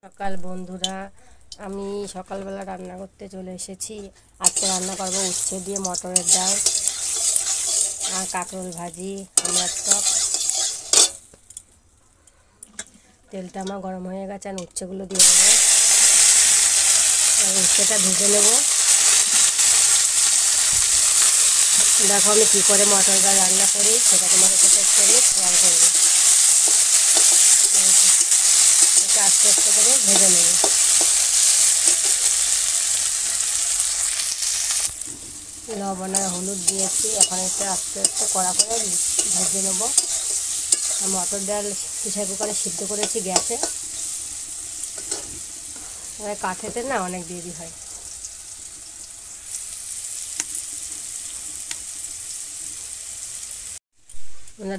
সকাল বন্ধুরা, আমি সকালবেলা রান্না করতে চলে এসেছি। আজকে রান্না করবো উচ্ছে দিয়ে মটরের ডাল আর কাঁকরোল ভাজি, আমের টক। তেলটা আমার গরম হয়ে গেছে, আর উচ্ছেগুলো দিয়ে দেবো। আর উচ্ছেটা ভেজে নেব। দেখো আমি কী করে মটর ডাল রান্না করি সেটা তোমাদের সাথে একটু আমি শেয়ার করবো। এটা আস্তে আস্তে করে ভেজে নেব। লবণ আর হলুদ দিয়েছি, এখন এটা আস্তে আস্তে কড়া করে ভেজে নেব। আর মটর ডাল প্রেসার কুকারে সিদ্ধ করেছি গ্যাসে, কাঠেতে না অনেক দেরি হয়।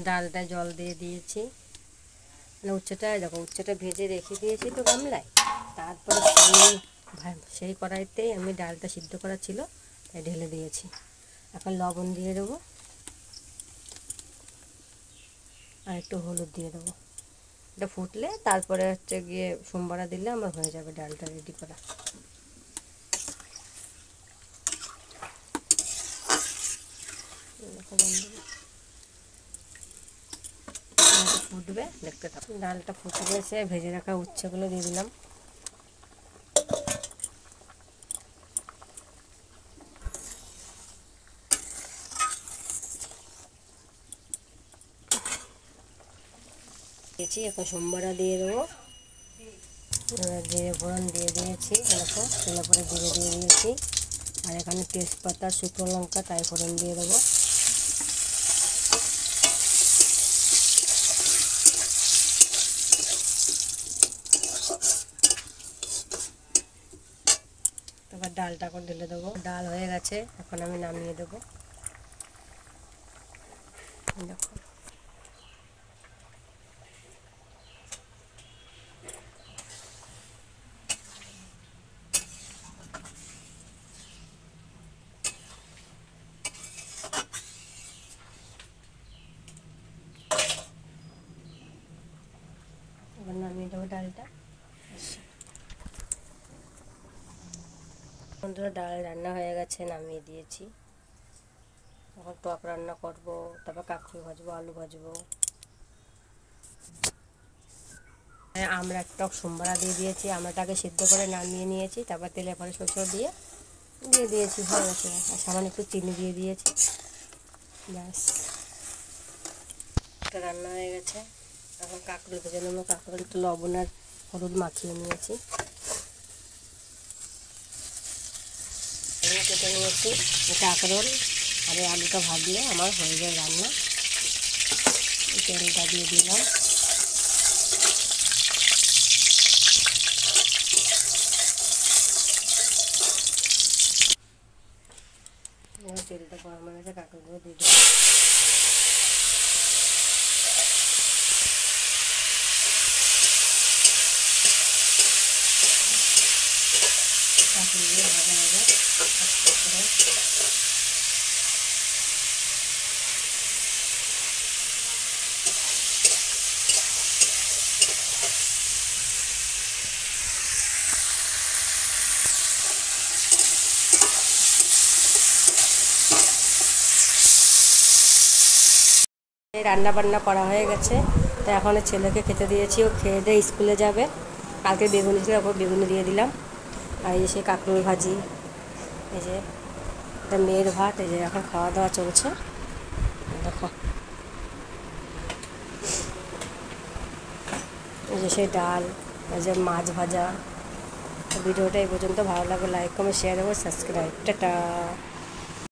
ডালটা জল দিয়ে দিয়েছি, মানে উচ্ছেটা দেখো, উচ্ছেটা ভেজে রেখে দিয়েছি তো গামলায়। তারপরে সেই কড়াইতেই আমি ডালটা সিদ্ধ করা ছিল তাই ঢেলে দিয়েছি। এখন লবণ দিয়ে দেবো আর একটু হলুদ দিয়ে দেবো। এটা ফুটলে তারপরে হচ্ছে গিয়ে সোমবারা দিলে আমার হয়ে যাবে ডালটা রেডি করা। ফুটবে, দেখতে থাকুন। ডালটা ফুটে গেছে, ভেজে রাখা উচ্ছেগুলো দিয়ে দিলাম। দিয়েছি, এখন সোমবারা দিয়ে দেবো। জিরে ফোড়ন দিয়ে দিয়েছি, দেখো তেলে পরে জিরে দিয়ে দিয়েছি। আর এখানে তেজপাতা, শুকনো লঙ্কা, তাই ফোড়ন দিয়ে দেবো। তারপর ডালটা এখন ঢেলে দেবো। ডাল হয়ে গেছে, এখন আমি নামিয়ে দেবো। দেখো এবার নামিয়ে দেবো ডালটা। বন্ধুরা, ডাল রান্না হয়ে গেছে, নামিয়ে দিয়েছি। এখন টক রান্না করবো, তারপর কাঁকড়ি ভাজবো, আলু ভাজবো। আমরা টক সোমবারা দিয়ে দিয়েছি, আমরাটাকে সিদ্ধ করে নামিয়ে নিয়েছি। তারপর তেলে পরে সরষে দিয়ে দিয়েছি, হয়ে গেছে। আর সামান্য একটু চিনি দিয়ে দিয়েছি, ব্যাস এটা রান্না হয়ে গেছে। এখন কাঁকড়ি ভেজে নেবো। কাঁকড়ি একটু লবণ আর হলুদ মাখিয়ে নিয়েছি, কেটে নিয়েছি। কাঁকরোল আর এই আলুটা ভাজলে আমার হয়ে যায় রান্না। তেলটা দিয়ে দিলাম। তেলটা গরম হয়ে গেছে, কাঁকড়গুলো দিয়ে দিলাম। কাঁকড়গুলো ভাজা হবে। রান্না বান্না করা হয়ে গেছে, তো এখন ছেলেকে খেতে দিয়েছি। ও খেয়ে দিয়ে স্কুলে যাবে। কালকে বেগুনি ছিল, ওপর বেগুনি দিয়ে দিলাম। আর এই যে কাঁকরোল ভাজি, এই যে এটা মেয়ের ভাত। এই যে এখন খাওয়া দাওয়া চলছে, দেখো। এই যে সেই ডাল, এই যে মাছ ভাজা। ভিডিওটা এই পর্যন্ত ভালো লাগবে লাইক কমেন্ট শেয়ার এবং সাবস্ক্রাইব। টাটা।